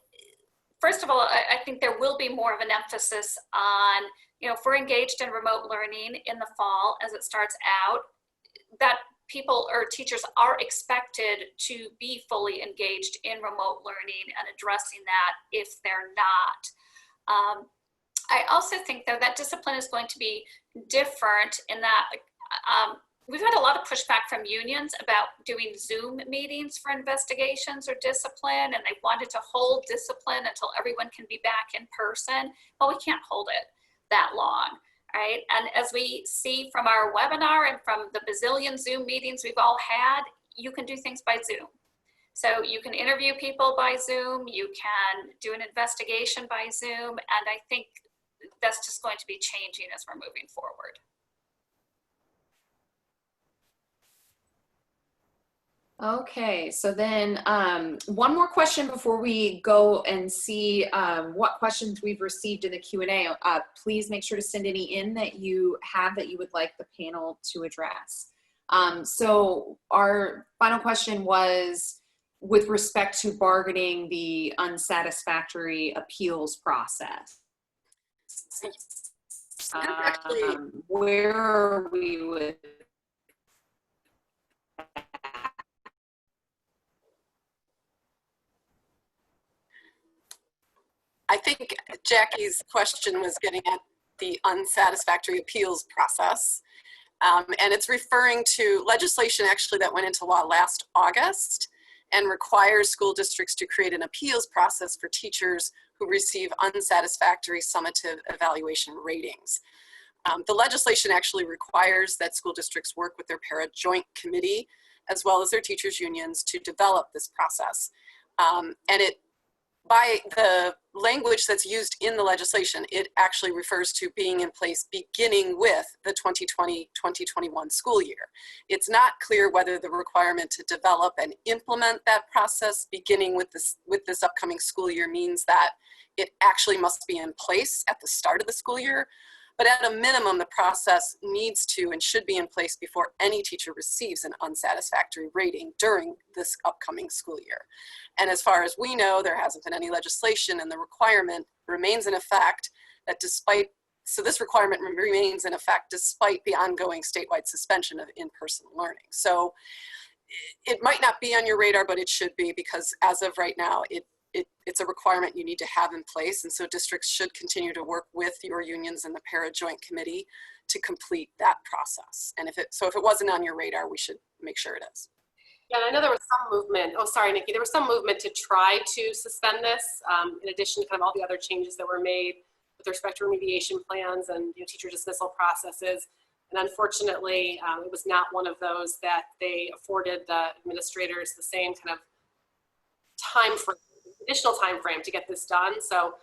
first of all, I think there will be more of an emphasis on, if we're engaged in remote learning in the fall as it starts out, that people or teachers are expected to be fully engaged in remote learning and addressing that if they're not. I also think, though, that discipline is going to be different in that we've had a lot of pushback from unions about doing Zoom meetings for investigations or discipline, and they wanted to hold discipline until everyone can be back in person. Well, we can't hold it that long. Right? And as we see from our webinar and from the bazillion Zoom meetings we've all had, you can do things by Zoom. So you can interview people by Zoom, you can do an investigation by Zoom, and I think that's just going to be changing as we're moving forward. Okay, so then one more question before we go and see what questions we've received in the Q&A. Please make sure to send any in that you have that you would like the panel to address. So our final question was with respect to bargaining the unsatisfactory appeals process. Where are we with I think Jackie's question was getting at the unsatisfactory appeals process. And it's referring to legislation actually that went into law last August and requires school districts to create an appeals process for teachers who receive unsatisfactory summative evaluation ratings. The legislation actually requires that school districts work with their para joint committee as well as their teachers unions to develop this process. And by the language that's used in the legislation, it actually refers to being in place beginning with the 2020-2021 school year. It's not clear whether the requirement to develop and implement that process beginning with this upcoming school year means that it actually must be in place at the start of the school year. But at a minimum, the process needs to and should be in place before any teacher receives an unsatisfactory rating during this upcoming school year. And as far as we know, there hasn't been any legislation, and the requirement remains in effect that so this requirement remains in effect despite the ongoing statewide suspension of in-person learning. So it might not be on your radar, but it should be, because as of right now, it's a requirement you need to have in place. And so districts should continue to work with your unions and the para joint committee to complete that process. And if it wasn't on your radar, we should make sure it is. Yeah, and I know there was some movement, oh sorry Nikki, there was some movement to try to suspend this in addition to kind of all the other changes that were made with respect to remediation plans and teacher dismissal processes. And unfortunately, it was not one of those that they afforded the administrators the same kind of additional time frame to get this done. So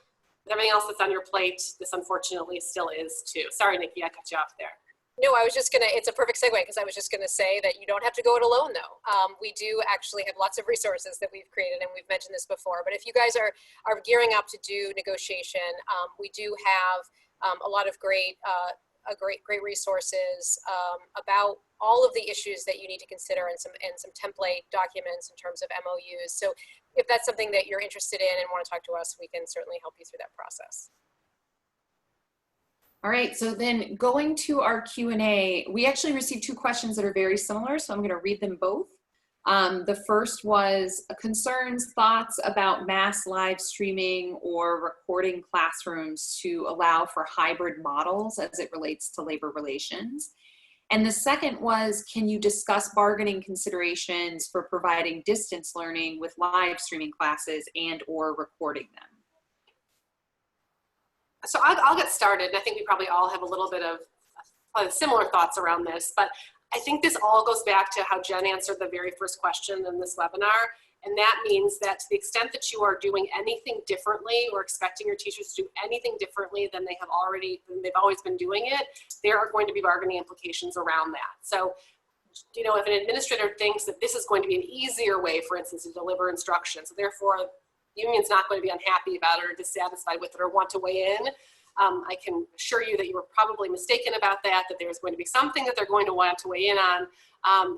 everything else that's on your plate, this unfortunately still is too. Sorry, Nikki, I cut you off there. No, I was just gonna, it's a perfect segue because I was just gonna say that you don't have to go it alone though. We do actually have lots of resources that we've created, and we've mentioned this before, but if you guys are gearing up to do negotiation, we do have a lot of great resources about all of the issues that you need to consider, and some template documents in terms of MOUs. So if that's something that you're interested in and want to talk to us, we can certainly help you through that process. All right, so then going to our Q&A, we actually received two questions that are very similar, so I'm going to read them both. The first was concerns, thoughts about mass live streaming or recording classrooms to allow for hybrid models as it relates to labor relations. And the second was, can you discuss bargaining considerations for providing distance learning with live streaming classes and or recording them? So I'll get started, and I think we probably all have a little bit of similar thoughts around this, but I think this all goes back to how Jen answered the very first question in this webinar, and that means that to the extent that you are doing anything differently or expecting your teachers to do anything differently than they've always been doing it, there are going to be bargaining implications around that. So, you know, if an administrator thinks that this is going to be an easier way, for instance, to deliver instruction, so therefore the union's not going to be unhappy about it or dissatisfied with it or want to weigh in, I can assure you that you were probably mistaken about that, that there's going to be something that they're going to want to weigh in on.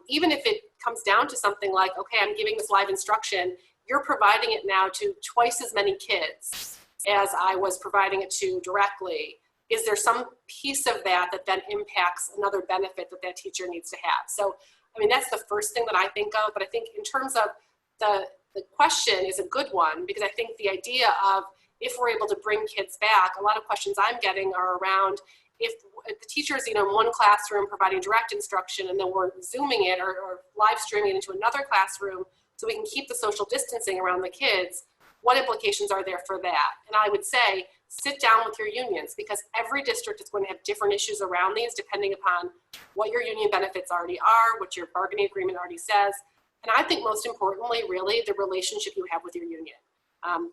Even if it comes down to something like, okay, I'm giving this live instruction, you're providing it now to twice as many kids as I was providing it to directly. Is there some piece of that that then impacts another benefit that that teacher needs to have? So, I mean, that's the first thing that I think of, but I think in terms of the question is a good one, because I think the idea of if we're able to bring kids back, a lot of questions I'm getting are around if the teacher's, you know, in one classroom providing direct instruction and then we're Zooming it or live streaming it into another classroom so we can keep the social distancing around the kids, what implications are there for that? And I would say sit down with your unions, because every district is going to have different issues around these depending upon what your union benefits already are, what your bargaining agreement already says. And I think most importantly, really, the relationship you have with your union.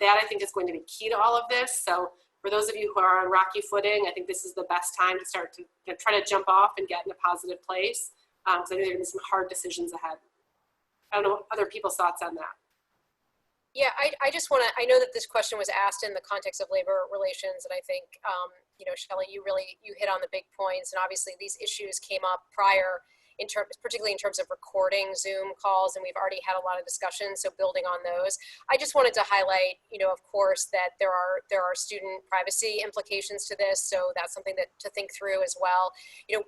That I think is going to be key to all of this. So for those of you who are on rocky footing, I think this is the best time to start to try to jump off and get in a positive place. Because I think there are going to be some hard decisions ahead. I don't know other people's thoughts on that. Yeah, I just want to, I know that this question was asked in the context of labor relations, and I think, you know, Shelli, you hit on the big points, and obviously these issues came up prior, particularly in terms of recording Zoom calls, and we've already had a lot of discussions, so building on those. I just wanted to highlight, you know, of course, that there are student privacy implications to this, so that's something to think through as well. You know,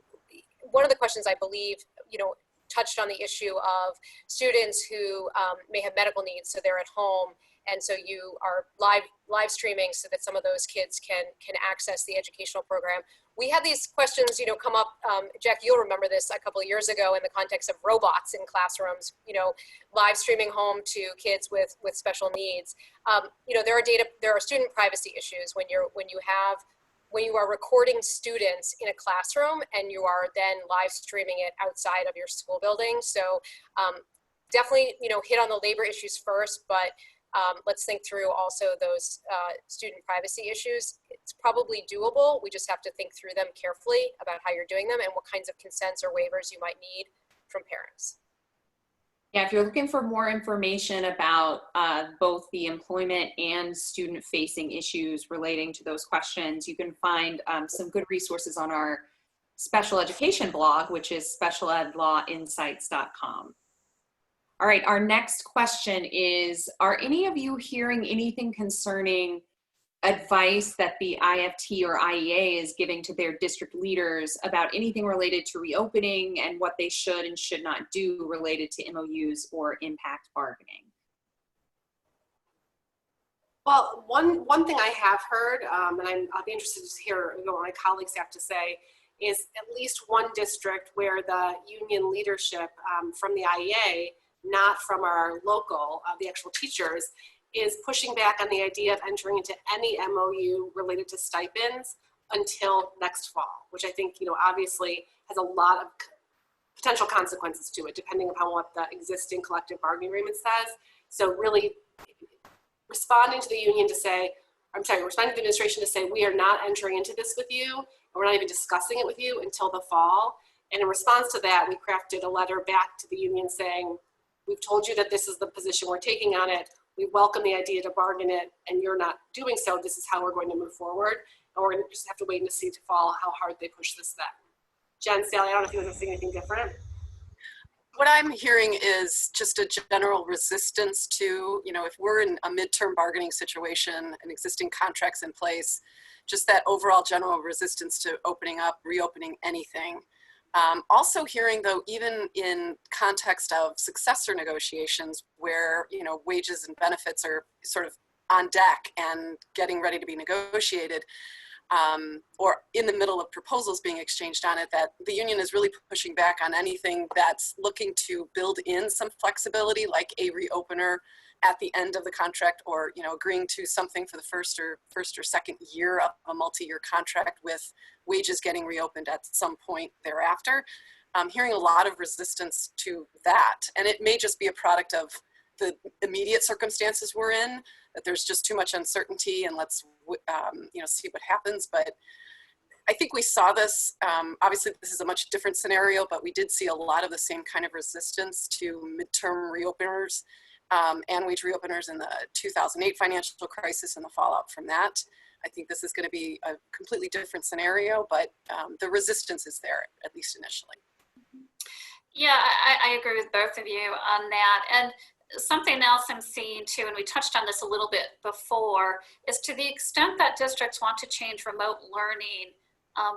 one of the questions I believe, you know, touched on the issue of students who may have medical needs, so they're at home, and so you are live streaming so that some of those kids can access the educational program. We had these questions, you know, come up. Jack, you'll remember this a couple of years ago in the context of robots in classrooms, you know, live streaming home to kids with special needs. You know, there are student privacy issues when you are recording students in a classroom and you are then live streaming it outside of your school building. So definitely, you know, hit on the labor issues first, but let's think through also those student privacy issues. It's probably doable. We just have to think through them carefully about how you're doing them and what kinds of consents or waivers you might need from parents. Yeah, if you're looking for more information about both the employment and student-facing issues relating to those questions, you can find some good resources on our special education blog, which is specialedlawinsights.com. All right, our next question is, are any of you hearing anything concerning advice that the IFT or IEA is giving to their district leaders about anything related to reopening and what they should and should not do related to MOUs or impact bargaining? Well, one thing I have heard, and I'll be interested to hear what my colleagues have to say, is at least one district where the union leadership from the IEA, not from our local, the actual teachers, is pushing back on the idea of entering into any MOU related to stipends until next fall, which I think, you know, obviously has a lot of potential consequences to it, depending upon what the existing collective bargaining agreement says. So really responding to the union to say, responding to the administration to say, we are not entering into this with you, and we're not even discussing it with you until the fall. And in response to that, we crafted a letter back to the union saying, we've told you that this is the position we're taking on it. We welcome the idea to bargain it, and you're not doing so. This is how we're going to move forward. And we're going to just have to wait and see to fall how hard they push this then. Jen, Sally, I don't know if you want to say anything different. What I'm hearing is just a general resistance to, you know, if we're in a midterm bargaining situation and existing contracts in place, just that overall general resistance to opening up, reopening anything. Also hearing, though, even in context of successor negotiations where, you know, wages and benefits are sort of on deck and getting ready to be negotiated, or in the middle of proposals being exchanged on it, that the union is really pushing back on anything that's looking to build in some flexibility, like a reopener at the end of the contract, or, you know, agreeing to something for the first or second year of a multi-year contract with wages getting reopened at some point thereafter. Hearing a lot of resistance to that, and it may just be a product of the immediate circumstances we're in, that there's just too much uncertainty, and let's you know, see what happens. But I think we saw this, obviously this is a much different scenario, but we did see a lot of the same kind of resistance to midterm reopeners and wage reopeners in the 2008 financial crisis and the fallout from that. I think this is going to be a completely different scenario, but the resistance is there, at least initially. Yeah, I agree with both of you on that. And something else I'm seeing too, and we touched on this a little bit before, is to the extent that districts want to change remote learning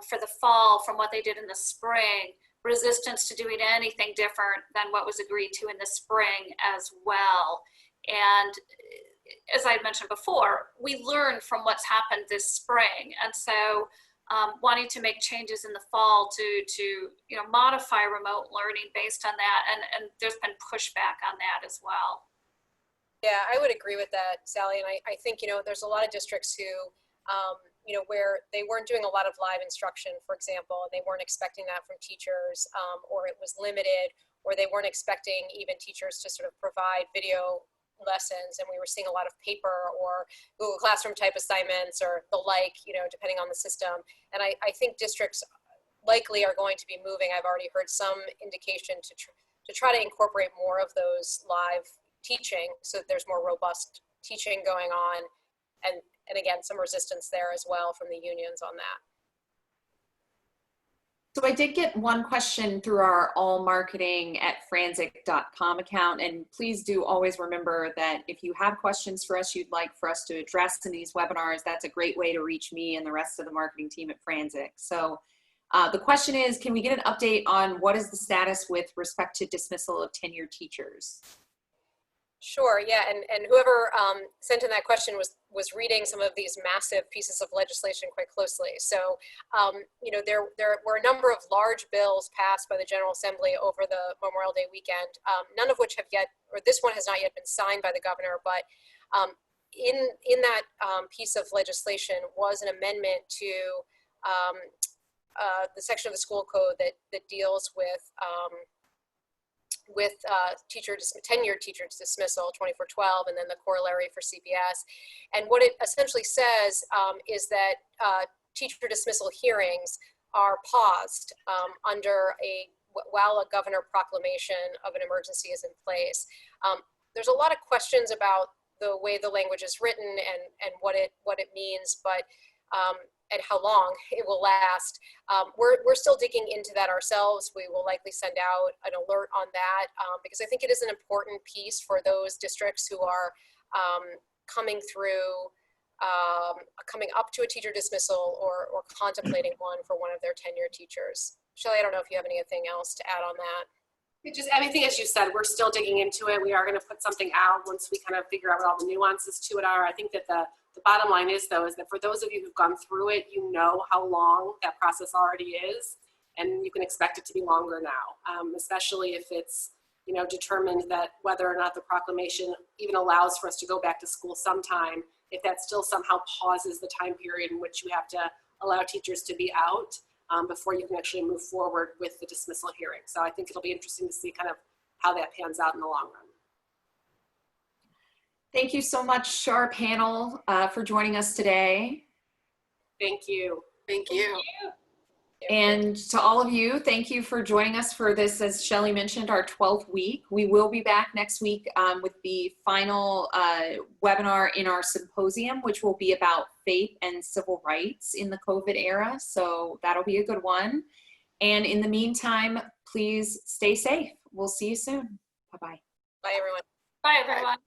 for the fall from what they did in the spring, resistance to doing anything different than what was agreed to in the spring as well. And as I mentioned before, we learned from what's happened this spring. And so wanting to make changes in the fall to you know, modify remote learning based on that, and there's been pushback on that as well. Yeah, I would agree with that, Sally. And I think, you know, there's a lot of districts who, you know, where they weren't doing a lot of live instruction, for example, and they weren't expecting that from teachers, or it was limited, or they weren't expecting even teachers to sort of provide video lessons, and we were seeing a lot of paper or Google Classroom type assignments or the like, you know, depending on the system. And I think districts likely are going to be moving. I've already heard some indication to try to incorporate more of those live teaching so that there's more robust teaching going on, and again, some resistance there as well from the unions on that. So I did get one question through our allmarketing@franczek.com account, and please do always remember that if you have questions for us you'd like for us to address in these webinars, that's a great way to reach me and the rest of the marketing team at Franczek. So the question is, can we get an update on what is the status with respect to dismissal of tenured teachers? Sure, yeah, and whoever sent in that question was reading some of these massive pieces of legislation quite closely. So, you know, there were a number of large bills passed by the General Assembly over the Memorial Day weekend, none of which have yet, or this one has not yet been signed by the governor, but in that piece of legislation was an amendment to the section of the school code that deals with tenured teacher dismissal, 2412, and then the corollary for CPS. And what it essentially says is that teacher dismissal hearings are paused while a governor proclamation of an emergency is in place. There's a lot of questions about the way the language is written and what it means, but and how long it will last. We're still digging into that ourselves. We will likely send out an alert on that because I think it is an important piece for those districts who are coming up to a teacher dismissal or contemplating one for one of their tenured teachers. Shelli, I don't know if you have anything else to add on that. Just everything, as you said, we're still digging into it. We are going to put something out once we kind of figure out what all the nuances to it are. I think that the bottom line is, though, is that for those of you who've gone through it, you know how long that process already is, and you can expect it to be longer now, especially if it's, you know, determined that whether or not the proclamation even allows for us to go back to school sometime, if that still somehow pauses the time period in which you have to allow teachers to be out before you can actually move forward with the dismissal hearing. So I think it'll be interesting to see kind of how that pans out in the long run. Thank you so much to our panel for joining us today. Thank you. Thank you. And to all of you, thank you for joining us for this, as Shelli mentioned, our 12th week. We will be back next week with the final webinar in our symposium, which will be about faith and civil rights in the COVID era. So that'll be a good one. And in the meantime, please stay safe. We'll see you soon. Bye-bye. Bye, everyone. Bye, everyone.